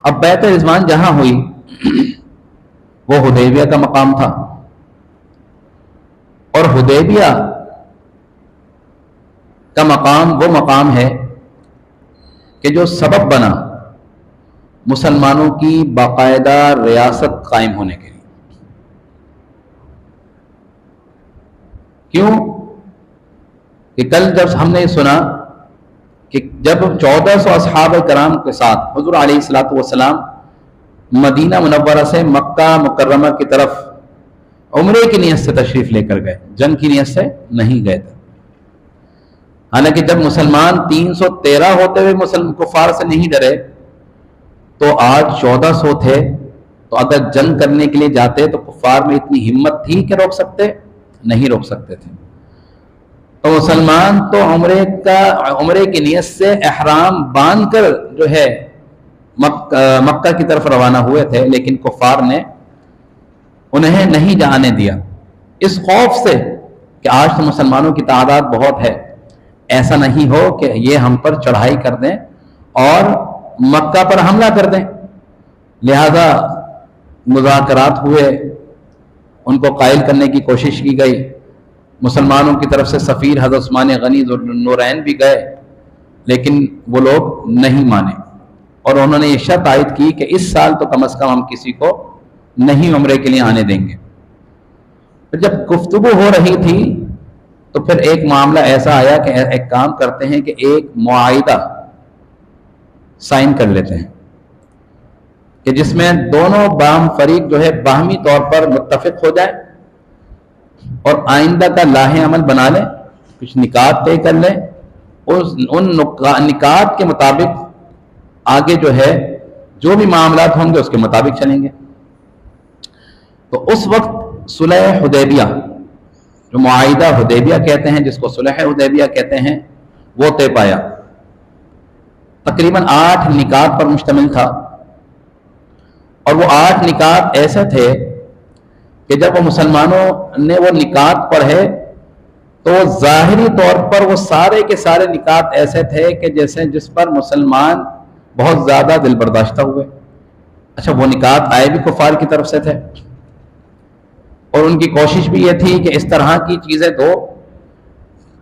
اب بیعت رضوان جہاں ہوئی وہ حدیبیہ کا مقام تھا، اور حدیبیہ کا مقام وہ مقام ہے کہ جو سبب بنا مسلمانوں کی باقاعدہ ریاست قائم ہونے کے لیے۔ کیوں کہ کل جب ہم نے سنا کہ جب 1400 اصحاب کرام کے ساتھ حضور علیہ الصلوۃ والسلام مدینہ منورہ سے مکہ مکرمہ کی طرف عمرے کی نیت سے تشریف لے کر گئے، جنگ کی نیت سے نہیں گئے تھے، حالانکہ جب مسلمان 313 ہوتے ہوئے کفار سے نہیں ڈرے تو آج 1400 تھے، تو اگر جنگ کرنے کے لیے جاتے تو کفار میں اتنی ہمت تھی کہ روک سکتے؟ نہیں روک سکتے تھے۔ تو مسلمان تو عمرے کی نیت سے احرام باندھ کر جو ہے مکہ کی طرف روانہ ہوئے تھے، لیکن کفار نے انہیں نہیں جانے دیا، اس خوف سے کہ آج تو مسلمانوں کی تعداد بہت ہے، ایسا نہیں ہو کہ یہ ہم پر چڑھائی کر دیں اور مکہ پر حملہ کر دیں۔ لہذا مذاکرات ہوئے، ان کو قائل کرنے کی کوشش کی گئی، مسلمانوں کی طرف سے سفیر حضرت عثمان غنی نورین بھی گئے، لیکن وہ لوگ نہیں مانے، اور انہوں نے یہ شرط عائد کی کہ اس سال تو کم از کم ہم کسی کو نہیں عمرے کے لیے آنے دیں گے۔ پھر جب گفتگو ہو رہی تھی تو پھر ایک معاملہ ایسا آیا کہ ایک کام کرتے ہیں کہ ایک معاہدہ سائن کر لیتے ہیں کہ جس میں دونوں باہم فریق جو ہے باہمی طور پر متفق ہو جائیں اور آئندہ کا لاہ عمل بنا لیں، کچھ نکات طے کر لیں، ان نکات کے مطابق آگے جو ہے جو بھی معاملات ہوں گے اس کے مطابق چلیں گے۔ تو اس وقت صلح حدیبیہ، جو معاہدہ حدیبیہ کہتے ہیں، جس کو صلح حدیبیہ کہتے ہیں، وہ طے پایا، تقریباً 8 نکات پر مشتمل تھا، اور وہ 8 نکات ایسے تھے کہ جب وہ مسلمانوں نے وہ نکات پڑھے تو ظاہری طور پر وہ سارے کے سارے نکات ایسے تھے کہ جس پر مسلمان بہت زیادہ دل برداشتہ ہوئے۔ اچھا، وہ نکات آئے بھی کفار کی طرف سے تھے، اور ان کی کوشش بھی یہ تھی کہ اس طرح کی چیزیں دو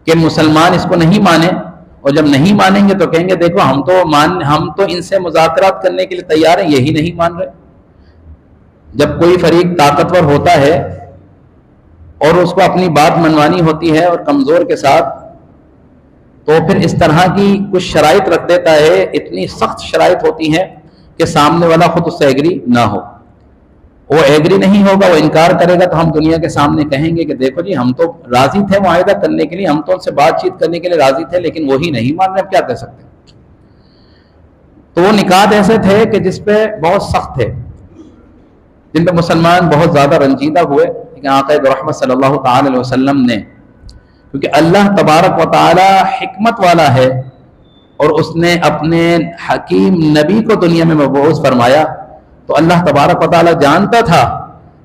کہ مسلمان اس کو نہیں مانیں، اور جب نہیں مانیں گے تو کہیں گے دیکھو ہم تو ان سے مذاکرات کرنے کے لیے تیار ہیں، یہی نہیں مان رہے۔ جب کوئی فریق طاقتور ہوتا ہے اور اس کو اپنی بات منوانی ہوتی ہے اور کمزور کے ساتھ، تو پھر اس طرح کی کچھ شرائط رکھ دیتا ہے، اتنی سخت شرائط ہوتی ہیں کہ سامنے والا خود اس سے ایگری نہ ہو، وہ ایگری نہیں ہوگا، وہ انکار کرے گا، تو ہم دنیا کے سامنے کہیں گے کہ دیکھو جی ہم تو راضی تھے معاہدہ کرنے کے لیے، ہم تو ان سے بات چیت کرنے کے لیے راضی تھے، لیکن وہی نہیں مان رہے، اب کیا کر سکتے ہیں۔ تو وہ نکات ایسے تھے کہ جس پہ بہت سخت تھے، جن پہ مسلمان بہت زیادہ رنجیدہ ہوئے، لیکن آقا رحمت صلی اللہ تعالی علیہ وسلم نے، کیونکہ اللہ تبارک و تعالی حکمت والا ہے اور اس نے اپنے حکیم نبی کو دنیا میں مبعوث فرمایا، تو اللہ تبارک و تعالی جانتا تھا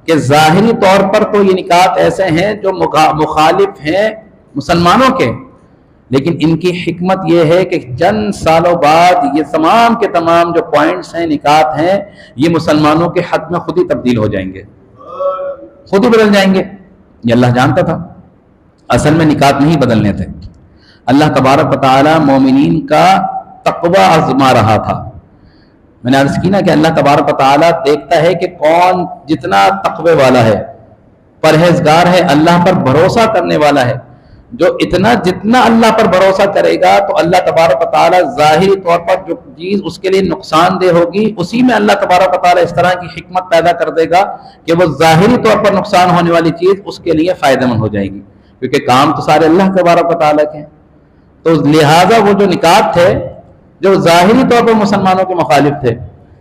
کہ ظاہری طور پر تو یہ نکات ایسے ہیں جو مخالف ہیں مسلمانوں کے، لیکن ان کی حکمت یہ ہے کہ چند سالوں بعد یہ تمام کے تمام جو پوائنٹس ہیں، نکات ہیں، یہ مسلمانوں کے حق میں خود ہی تبدیل ہو جائیں گے، خود ہی بدل جائیں گے۔ یہ اللہ جانتا تھا، اصل میں نکات نہیں بدلنے تھے، اللہ تبارک و تعالی مومنین کا تقوی آزما رہا تھا۔ میں نے عرض کی نا کہ اللہ تبارک و تعالی دیکھتا ہے کہ کون جتنا تقوی والا ہے، پرہیزگار ہے، اللہ پر بھروسہ کرنے والا ہے، جو جتنا اللہ پر بھروسہ کرے گا تو اللہ تبارک و تعالی ظاہری طور پر جو چیز اس کے لیے نقصان دہ ہوگی، اسی میں اللہ تبارک و تعالی اس طرح کی حکمت پیدا کر دے گا کہ وہ ظاہری طور پر نقصان ہونے والی چیز اس کے لیے فائدہ مند ہو جائے گی، کیونکہ کام تو سارے اللہ تبارک و تعالی کے ہیں۔ تو لہٰذا وہ جو نکات تھے جو ظاہری طور پر مسلمانوں کے مخالف تھے،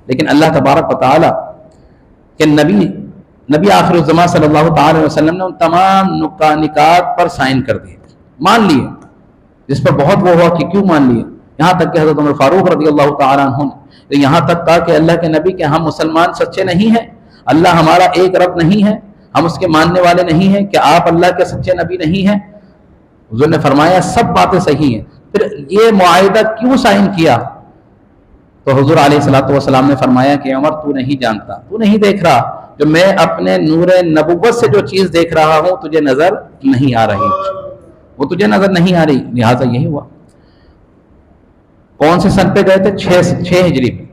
لیکن اللہ تبارک و تعالی کے نبی آخر الزمان صلی اللہ تعالی علیہ وسلم نے ان تمام نکات پر سائن کر دیے، مان لیے، جس پر بہت وہ ہوا کہ کیوں مان لیے، یہاں تک کہ حضرت عمر فاروق رضی اللہ تعالی عنہ نے یہاں تک کہا کہ اللہ کے نبی کہ ہم مسلمان سچے نہیں ہیں، اللہ ہمارا ایک رب نہیں ہے، ہم اس کے ماننے والے نہیں ہیں، کہ آپ اللہ کے سچے نبی نہیں ہیں؟ حضور نے فرمایا سب باتیں صحیح ہیں، پھر یہ معاہدہ کیوں سائن کیا؟ تو حضور علیہ الصلوۃ والسلام نے فرمایا کہ عمر تو نہیں جانتا، تو نہیں دیکھ رہا جو میں اپنے نور نبوت سے جو چیز دیکھ رہا ہوں تجھے نظر نہیں آ رہی، وہ تجھے نظر نہیں آ رہی، لہٰذا یہی ہوا۔ کون سے سن پہ گئے تھے؟ 6 ہجری پہ۔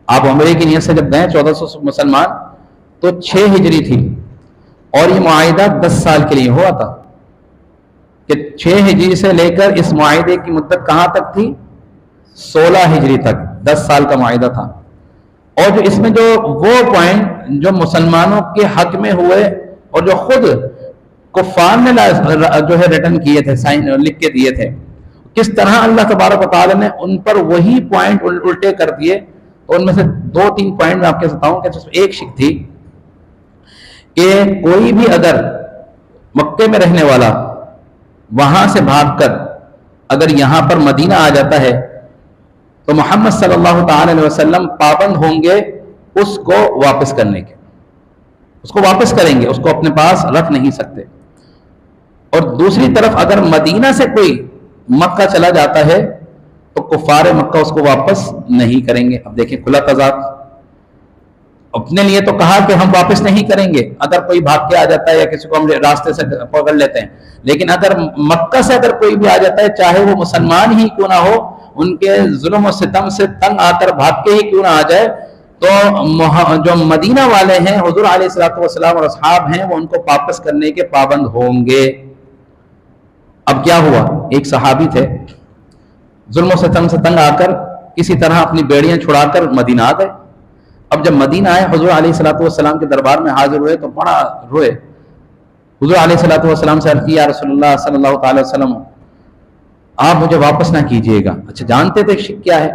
آپ عمرے کی نیت سے جب گئے 1400 مسلمان تو 6 ہجری تھی، اور یہ معاہدہ 10 سال کے لیے ہوا تھا کہ 6 ہجری سے لے کر اس معاہدے کی مدت کہاں تک تھی؟ 16 ہجری تک، 10 سال کا معاہدہ تھا۔ اور جو اس میں جو وہ پوائنٹ جو مسلمانوں کے حق میں ہوئے اور جو خود کفار نے جو ہے ریٹرن کیے تھے، سائن لکھ کے دیے تھے، کس طرح اللہ تبارک و تعالی نے ان پر وہی پوائنٹ الٹے کر دیے۔ تو ان میں سے 2-3 پوائنٹ میں آپ کے بتاؤں کہ جس میں ایک شک تھی کہ کوئی بھی اگر مکے میں رہنے والا وہاں سے بھاگ کر اگر یہاں پر مدینہ آ جاتا ہے تو محمد صلی اللہ تعالی علیہ وسلم پابند ہوں گے اس کو واپس کرنے کے، اس کو واپس کریں گے، اس کو اپنے پاس رکھ نہیں سکتے۔ اور دوسری طرف اگر مدینہ سے کوئی مکہ چلا جاتا ہے تو کفار مکہ اس کو واپس نہیں کریں گے۔ اب دیکھیں کھلا تضاد، اپنے لیے تو کہا کہ ہم واپس نہیں کریں گے اگر کوئی بھاگ کے آ جاتا ہے یا کسی کو ہم راستے سے پکڑ لیتے ہیں، لیکن اگر مکہ سے اگر کوئی بھی آ جاتا ہے چاہے وہ مسلمان ہی کیوں نہ ہو، ان کے ظلم و ستم سے تنگ آ کر بھاگ کے ہی کیوں نہ آ جائے، تو جو مدینہ والے ہیں حضور علیہ الصلوۃ والسلام اور اصحاب ہیں وہ ان کو واپس کرنے کے پابند ہوں گے۔ اب کیا ہوا؟ ایک صحابی تھے، ظلم و ستم سے تنگ آ کر کسی طرح اپنی بیڑیاں چھڑا کر مدینہ آ گئے۔ اب جب مدینہ آئے حضور علیہ الصلوۃ والسلام کے دربار میں حاضر ہوئے تو بڑا روئے۔ حضور علیہ الصلوۃ والسلام سے عرض کیا، یا رسول اللہ صلی اللہ تعالی وسلم آپ مجھے واپس نہ کیجیے گا۔ اچھا جانتے تھے شک کیا ہے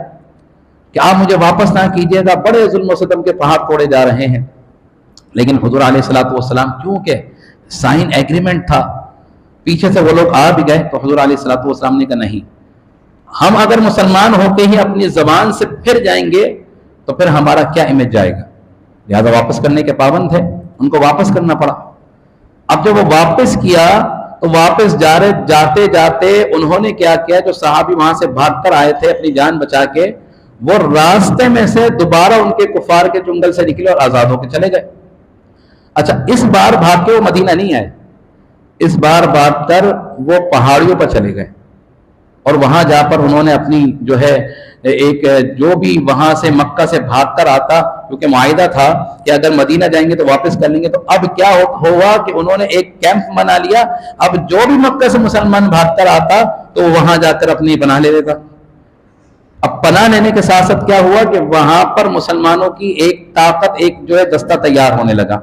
کہ آپ مجھے واپس نہ کیجیے گا، بڑے ظلم و ستم کے پہاڑ توڑے جا رہے ہیں، لیکن حضور علیہ الصلوۃ والسلام کیونکہ سائن ایگریمنٹ تھا، پیچھے سے وہ لوگ آ بھی گئے تو حضور علیہ الصلوۃ والسلام نے کہا نہیں، ہم اگر مسلمان ہو کے ہی اپنی زبان سے پھر جائیں گے تو پھر ہمارا کیا امیج جائے گا، لہذا واپس کرنے کے پابند تھے، ان کو واپس کرنا پڑا۔ اب جب وہ واپس کیا تو واپس جاتے جاتے انہوں نے کیا کیا، جو صحابی وہاں سے بھاگ کر آئے تھے اپنی جان بچا کے، وہ راستے میں سے دوبارہ ان کے کفار کے جنگل سے نکلے اور آزاد ہو کے چلے گئے۔ اچھا اس بار بھاگ کے وہ مدینہ نہیں آئے، اس بار بھاگ کر وہ پہاڑیوں پر چلے گئے، اور وہاں جا کر انہوں نے اپنی جو ہے ایک جو بھی وہاں سے مکہ سے بھاگ کر آتا، کیونکہ معاہدہ تھا کہ اگر مدینہ جائیں گے تو واپس کر لیں گے، تو اب کیا ہوا کہ انہوں نے ایک کیمپ بنا لیا، اب جو بھی مکہ سے مسلمان بھاگ کر آتا تو وہاں جا کر اپنی پناہ لے لیتا۔ اب پناہ لینے کے ساتھ ساتھ کیا ہوا کہ وہاں پر مسلمانوں کی ایک طاقت، ایک جو ہے دستہ تیار ہونے لگا۔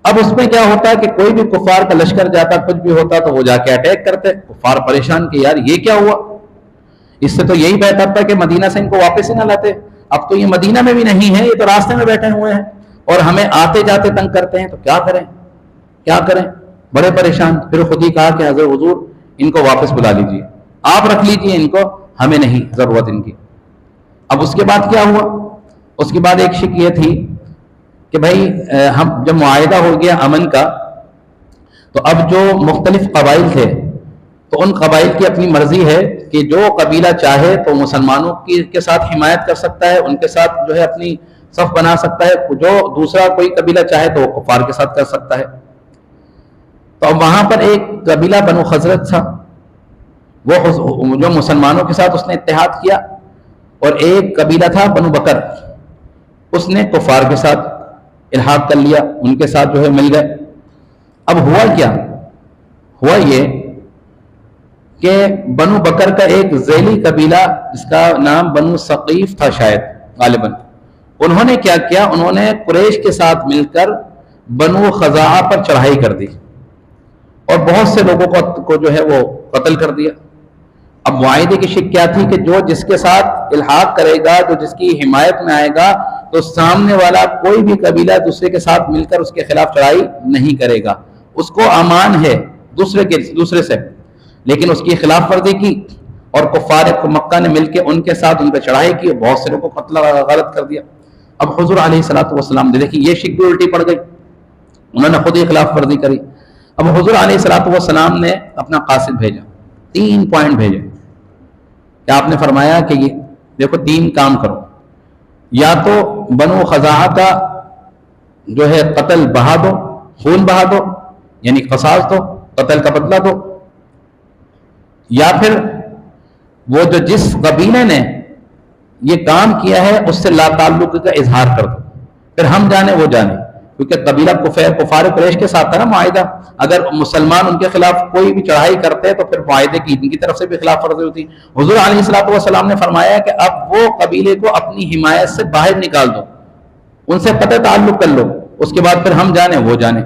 اب اس میں کیا ہوتا ہے کہ کوئی بھی کفار کا لشکر جاتا، کچھ بھی ہوتا تو وہ جا کے اٹیک کرتے، کفار پریشان کہ یار یہ کیا ہوا، اس سے تو یہی بہتر تھا کہ مدینہ سے ان کو واپس ہی نہ لاتے، اب تو یہ مدینہ میں بھی نہیں ہے، یہ تو راستے میں بیٹھے ہوئے ہیں اور ہمیں آتے جاتے تنگ کرتے ہیں، تو کیا کریں، بڑے پریشان۔ پھر خود ہی کہا کہ حضور ان کو واپس بلا لیجیے، آپ رکھ لیجیے ان کو، ہمیں نہیں ضرورت ان کی۔ اب اس کے بعد کیا ہوا؟ اس کے بعد ایک شک یہ تھی کہ بھائی ہم جب معاہدہ ہو گیا امن کا، تو اب جو مختلف قبائل تھے تو ان قبائل کی اپنی مرضی ہے کہ جو قبیلہ چاہے تو مسلمانوں کے ساتھ حمایت کر سکتا ہے، ان کے ساتھ جو ہے اپنی صف بنا سکتا ہے، جو دوسرا کوئی قبیلہ چاہے تو وہ کفار کے ساتھ کر سکتا ہے۔ تو اب وہاں پر ایک قبیلہ بنو خزرج تھا، وہ جو مسلمانوں کے ساتھ اس نے اتحاد کیا، اور ایک قبیلہ تھا بنو بکر، اس نے کفار کے ساتھ الحاق کر لیا، ان کے ساتھ جو ہے مل گئے۔ اب ہوا کیا؟ ہوا یہ کہ بنو بکر کا ایک ذیلی قبیلہ جس کا نام بنو ثقیف تھا شاید غالباً، انہوں نے کیا کیا، انہوں نے قریش کے ساتھ مل کر بنو خزاعہ پر چڑھائی کر دی اور بہت سے لوگوں کو جو ہے وہ قتل کر دیا۔ اب معاہدے کی شک کیا تھی کہ جو جس کے ساتھ الحاق کرے گا، جو جس کی حمایت میں آئے گا، تو سامنے والا کوئی بھی قبیلہ دوسرے کے ساتھ مل کر اس کے خلاف چڑھائی نہیں کرے گا، اس کو امان ہے دوسرے سے، لیکن اس کی خلاف ورزی کی اور کفار مکہ نے مل کے ان کے ساتھ ان پہ چڑھائی کی، بہت سے لوگوں کو قتل غلط کر دیا۔ اب حضور علیہ الصلوۃ والسلام نے دیکھی یہ شک بھی الٹی پڑ گئی، انہوں نے خود ہی خلاف ورزی کری۔ اب حضور علیہ الصلوۃ والسلام نے اپنا قاصد بھیجا، 3 پوائنٹ بھیجے کہ آپ نے فرمایا کہ دیکھو 3 کام کرو، یا تو بنو خزاعہ کا جو ہے قتل بہا دو، خون بہا دو، یعنی قصاص دو، قتل کا بدلہ دو، یا پھر وہ جو جس قبیلے نے یہ کام کیا ہے اس سے لا تعلق کا اظہار کر دو، پھر ہم جانے وہ جانے، کیونکہ قبیلہ کفار قریش کے ساتھ تھا نا معاہدہ، اگر مسلمان ان کے خلاف کوئی بھی چڑھائی کرتے تو پھر معاہدے کی ان کی طرف سے بھی خلاف ورزی ہوتی۔ حضور علیہ الصلوۃ والسلام نے فرمایا کہ اب وہ قبیلے کو اپنی حمایت سے باہر نکال دو، ان سے قطع تعلق کر لو، اس کے بعد پھر ہم جانے وہ جانے۔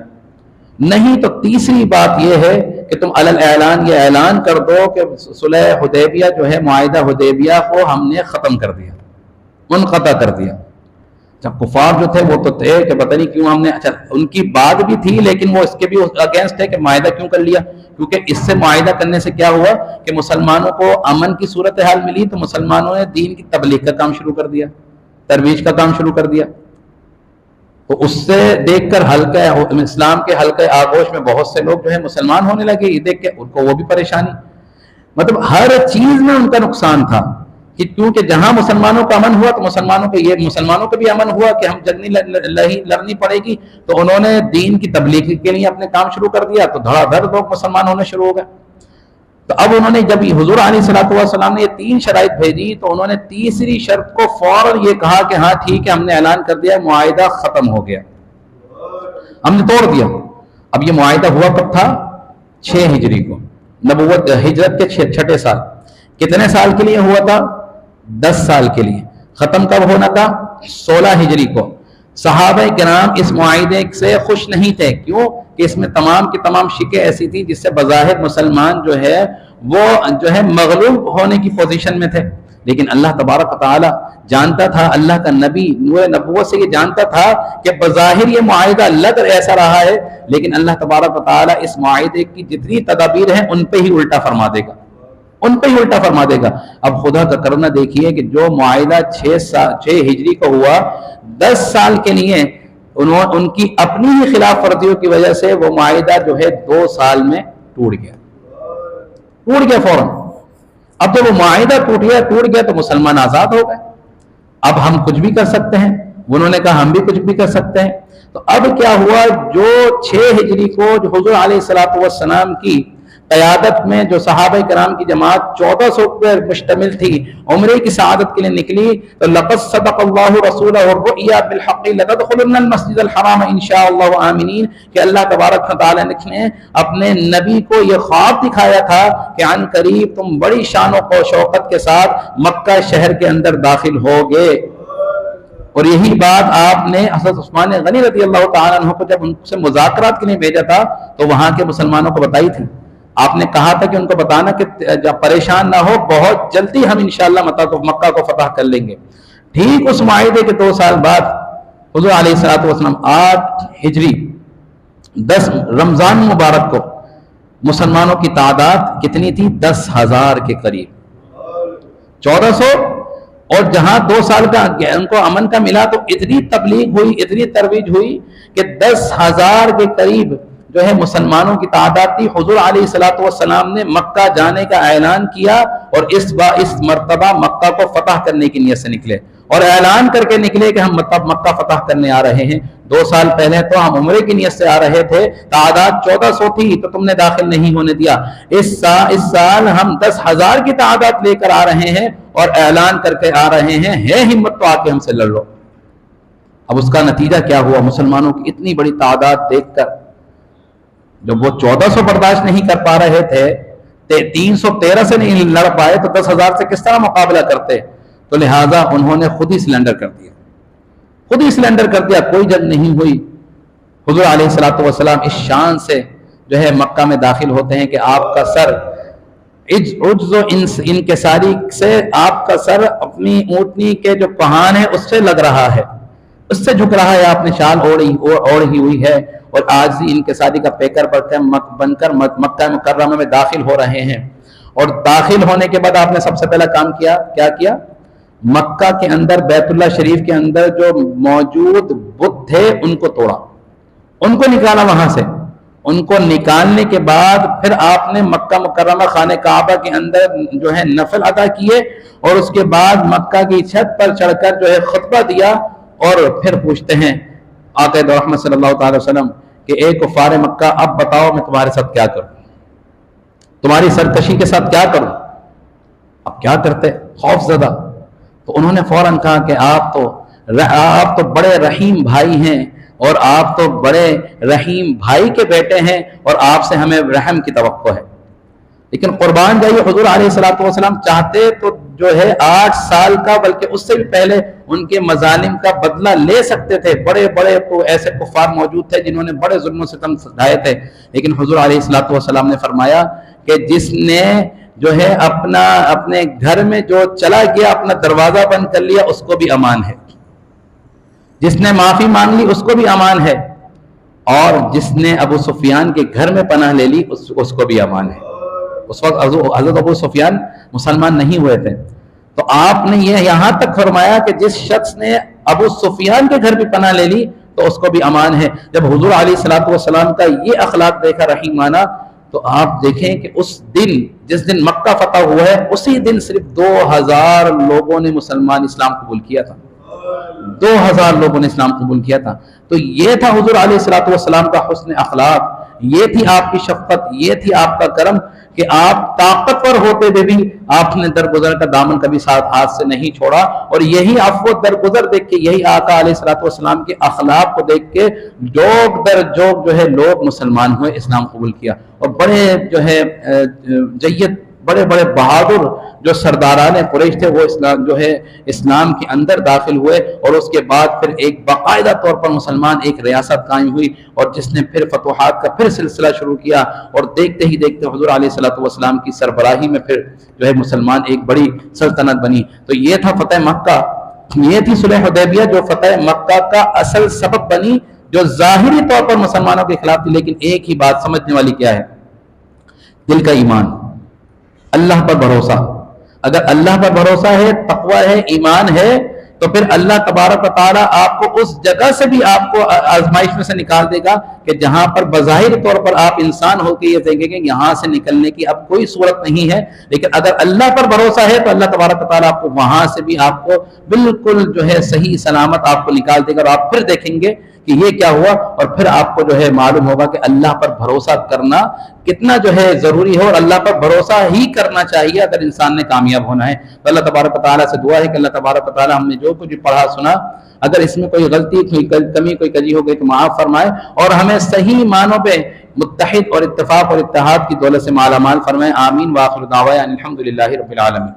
نہیں تو تیسری بات یہ ہے کہ تم علی الاعلان یہ اعلان کر دو کہ صلح حدیبیہ جو ہے، معاہدہ حدیبیہ کو ہم نے ختم کر دیا، منقطع کر دیا۔ جب کفار جو تھے وہ تو تھے کہ پتہ نہیں کیوں ہم نے، اچھا ان کی بات بھی تھی لیکن وہ اس کے بھی اگینسٹ ہے کہ معاہدہ کیوں کر لیا، کیونکہ اس سے معاہدہ کرنے سے کیا ہوا کہ مسلمانوں کو امن کی صورتحال ملی، تو مسلمانوں نے دین کی تبلیغ کا کام شروع کر دیا، ترویج کا کام شروع کر دیا۔ تو اس سے دیکھ کر حلقہ اسلام کے حلقہ آغوش میں بہت سے لوگ جو ہے مسلمان ہونے لگے، یہ دیکھ کے ان کو وہ بھی پریشانی، مطلب ہر چیز میں ان کا نقصان تھا، کہ کیونکہ جہاں مسلمانوں کا امن ہوا تو مسلمانوں کا بھی امن ہوا کہ ہم جنگ نہیں لڑنی پڑے گی، تو انہوں نے دین کی تبلیغ کے لیے اپنے کام شروع کر دیا، تو دھڑا دھڑ لوگ مسلمان ہونے شروع ہو گئے۔ تو اب انہوں نے جب حضور علیہ الصلوۃ والسلام نے یہ 3 شرائط بھیجی تو انہوں نے تیسری شرط کو فوراً یہ کہا کہ ہاں ٹھیک ہے، ہم نے اعلان کر دیا، معاہدہ ختم ہو گیا، ہم نے توڑ دیا۔ اب یہ معاہدہ ہوا کب تھا؟ 6 ہجری کو، نبوت ہجرت کے 6 سال۔ کتنے سال کے لیے ہوا تھا؟ 10 سال کے لیے۔ ختم کب ہونا تھا؟ 16 ہجری کو۔ صحابہ کرام اس معاہدے سے خوش نہیں تھے، کیوں کہ اس میں تمام کی تمام شکیں ایسی تھی جس سے بظاہر مسلمان جو ہے وہ جو ہے مغلوب ہونے کی پوزیشن میں تھے، لیکن اللہ تبارک و تعالی جانتا تھا، اللہ کا نبی نور نبوت سے یہ جانتا تھا کہ بظاہر یہ معاہدہ لگ ایسا رہا ہے، لیکن اللہ تبارک و تعالی اس معاہدے کی جتنی تدابیر ہیں ان پہ ہی الٹا فرما دے گا، ان پہ ہی الٹا فرما دے گا۔ اب خدا کا کرنا دیکھیے کہ جو معاہدہ 6 ہجری کو ہوا، 10 سال کے لیے ان کی اپنی ہی خلاف ورزیوں کی وجہ سے وہ معاہدہ جو ہے 2 سال میں ٹوٹ گیا فوراً۔ اب جب وہ معاہدہ ٹوٹ گیا تو مسلمان آزاد ہو گئے، اب ہم کچھ بھی کر سکتے ہیں، انہوں نے کہا ہم بھی کچھ بھی کر سکتے ہیں۔ تو اب کیا ہوا، جو 6 ہجری کو جو حضور علیہ الصلوۃ والسلام کی قیادت میں جو صحابہ کرام کی جماعت 1400 پر مشتمل تھی، عمرے کی سعادت کے لیے نکلی، تو لقد صدق اللہ رسولہ الرؤیا بالحق لتدخلن المسجد الحرام ان شاء اللہ آمنین، کہ اللہ تبارک و تعالی نے اپنے نبی کو یہ خواب دکھایا تھا کہ عن قریب تم بڑی شان و شوکت کے ساتھ مکہ شہر کے اندر داخل ہوگے۔ اور یہی بات آپ نے حضرت عثمان غنی رضی اللہ تعالیٰ عنہ کو جب ان سے مذاکرات کے لیے بھیجا تھا تو وہاں کے مسلمانوں کو بتائی تھی۔ آپ نے کہا تھا کہ ان کو بتانا کہ جب پریشان نہ ہو، بہت جلدی ہم انشاءاللہ مکہ کو فتح کر لیں گے۔ ٹھیک اس معاہدے کے 2 سال بعد حضور علیہ الصلوۃ والسلام 8 ہجری 10 رمضان مبارک کو مسلمانوں کی تعداد کتنی تھی؟ 10,000 کے قریب، 1400، اور جہاں 2 سال کا ان کو امن کا ملا تو اتنی تبلیغ ہوئی، اتنی ترویج ہوئی کہ 10,000 کے قریب جو ہے مسلمانوں کی تعداد تھی۔ حضور علیہ الصلوۃ والسلام نے مکہ جانے کا اعلان کیا اور اس مرتبہ مکہ کو فتح کرنے کی نیت سے نکلے، اور اعلان کر کے نکلے کہ ہم مکہ فتح کرنے آ رہے ہیں۔ 2 سال پہلے تو ہم عمرے کی نیت سے آ رہے تھے، تعداد 1400 تھی تو تم نے داخل نہیں ہونے دیا، اس سال ہم 10,000 کی تعداد لے کر آ رہے ہیں اور اعلان کر کے آ رہے ہیں، ہے ہمت تو آ کے ہم سے لڑ لو۔ اب اس کا نتیجہ کیا ہوا؟ مسلمانوں کی اتنی بڑی تعداد دیکھ کر جب وہ 1400 برداشت نہیں کر پا رہے تھے، 313 سے نہیں لڑ پائے تو 10,000 سے کس طرح مقابلہ کرتے؟ تو لہٰذا انہوں نے خود ہی سلنڈر کر دیا، کوئی جنگ نہیں ہوئی۔ حضور علیہ الصلوۃ والسلام اس شان سے جو ہے مکہ میں داخل ہوتے ہیں کہ آپ کا سر عجز و انکساری سے آپ کا سر اپنی اونٹنی کے جو پہان ہے اس سے لگ رہا ہے، اس سے جھک رہا ہے، آپ نے شال اوڑھی ہوئی ہے، اور عاجزی انکساری کا پیکر بن کر مکہ مکرمہ میں داخل ہو رہے ہیں۔ اور داخل ہونے کے بعد آپ نے سب سے پہلا کام کیا کیا؟ مکہ کے اندر بیت اللہ شریف کے اندر جو موجود بت تھے ان کو توڑا، ان کو نکالا وہاں سے، ان کو نکالنے کے بعد پھر آپ نے مکہ مکرمہ خانہ کعبہ کے اندر جو ہے نفل ادا کیے، اور اس کے بعد مکہ کی چھت پر چڑھ کر جو ہے خطبہ دیا، اور پھر پوچھتے ہیں آقا دو رحمت صلی اللہ تعالی وسلم کہ اے کفار مکہ، اب بتاؤ میں تمہارے ساتھ کیا کروں، تمہاری سرکشی کے ساتھ کیا کروں؟ اب کیا کرتے؟ خوف زدہ۔ تو انہوں نے فوراً کہا کہ آپ تو بڑے رحیم بھائی ہیں، اور آپ تو بڑے رحیم بھائی کے بیٹے ہیں، اور آپ سے ہمیں رحم کی توقع ہے۔ لیکن قربان جائیے، حضور علیہ الصلوۃ والسلام چاہتے تو جو ہے 8 سال کا، بلکہ اس سے بھی پہلے ان کے مظالم کا بدلہ لے سکتے تھے۔ بڑے بڑے تو ایسے کفار موجود تھے جنہوں نے بڑے ظلم و ستم ڈھائے تھے، لیکن حضور علیہ الصلوۃ والسلام نے فرمایا کہ جس نے جو ہے اپنے گھر میں جو چلا گیا، اپنا دروازہ بند کر لیا، اس کو بھی امان ہے، جس نے معافی مانگ لی اس کو بھی امان ہے، اور جس نے ابو سفیان کے گھر میں پناہ لے لی اس کو بھی امان ہے۔ اس وقت حضرت ابو سفیان مسلمان نہیں ہوئے تھے، تو آپ نے یہ یہاں تک فرمایا کہ جس شخص نے ابو سفیان کے گھر بھی پناہ لے لی تو اس کو بھی امان ہے۔ جب حضور علیہ الصلوۃ والسلام کا یہ اخلاق دیکھا رحیمانہ، تو آپ دیکھیں کہ اس دن، جس دن مکہ فتح ہوا ہے، اسی دن صرف 2000 لوگوں نے مسلمان اسلام قبول کیا تھا، 2000 لوگوں نے اسلام قبول کیا تھا۔ تو یہ تھا حضور علیہ الصلوۃ والسلام کا حسن اخلاق، یہ تھی آپ کی شفقت، یہ تھی آپ کا کرم کہ آپ طاقتور ہوتے ہوئے بھی آپ نے درگزر کا دامن کبھی ہاتھ سے نہیں چھوڑا، اور یہی عفو درگزر دیکھ کے، یہی آقا علیہ الصلوۃ والسلام کے اخلاق کو دیکھ کے جوگ در جوگ جو ہے لوگ مسلمان ہوئے، اسلام قبول کیا، اور بڑے جو ہے جید، بڑے بڑے بہادر جو سرداران قریش تھے وہ اسلام جو ہے اسلام کے اندر داخل ہوئے، اور اس کے بعد پھر ایک باقاعدہ طور پر مسلمان ایک ریاست قائم ہوئی، اور جس نے پھر فتوحات کا پھر سلسلہ شروع کیا، اور دیکھتے ہی دیکھتے حضور علیہ الصلوۃ والسلام کی سربراہی میں پھر جو ہے مسلمان ایک بڑی سلطنت بنی۔ تو یہ تھا فتح مکہ، یہ تھی صلح حدیبیہ جو فتح مکہ کا اصل سبب بنی، جو ظاہری طور پر مسلمانوں کے خلاف تھی، لیکن ایک ہی بات سمجھنے والی کیا ہے؟ دل کا ایمان، اللہ پر بھروسہ۔ اگر اللہ پر بھروسہ ہے، تقوی ہے، ایمان ہے، تو پھر اللہ تبارک و تعالیٰ آپ کو اس جگہ سے بھی آپ کو آزمائش میں سے نکال دے گا کہ جہاں پر بظاہر طور پر آپ انسان ہو کے یہ دیکھیں گے یہاں سے نکلنے کی اب کوئی صورت نہیں ہے، لیکن اگر اللہ پر بھروسہ ہے تو اللہ تبارک و تعالیٰ آپ کو وہاں سے بھی آپ کو بالکل جو ہے صحیح سلامت آپ کو نکال دے گا، اور آپ پھر دیکھیں گے کہ یہ کیا ہوا، اور پھر آپ کو جو ہے معلوم ہوگا کہ اللہ پر بھروسہ کرنا کتنا جو ہے ضروری ہے، اور اللہ پر بھروسہ ہی کرنا چاہیے اگر انسان نے کامیاب ہونا ہے۔ تو اللہ تبارک و تعالیٰ سے دعا ہے کہ اللہ تبارک و تعالیٰ ہم نے جو کچھ پڑھا سنا، اگر اس میں کوئی غلطی، کوئی کمی، کوئی کجی ہو گئی تو معاف فرمائے، اور ہمیں صحیح معنوں پہ متحد اور اتفاق اور اتحاد کی دولت سے مالا مال فرمائے۔ آمین۔ وآخر دعوانا الحمدللہ رب العالمین۔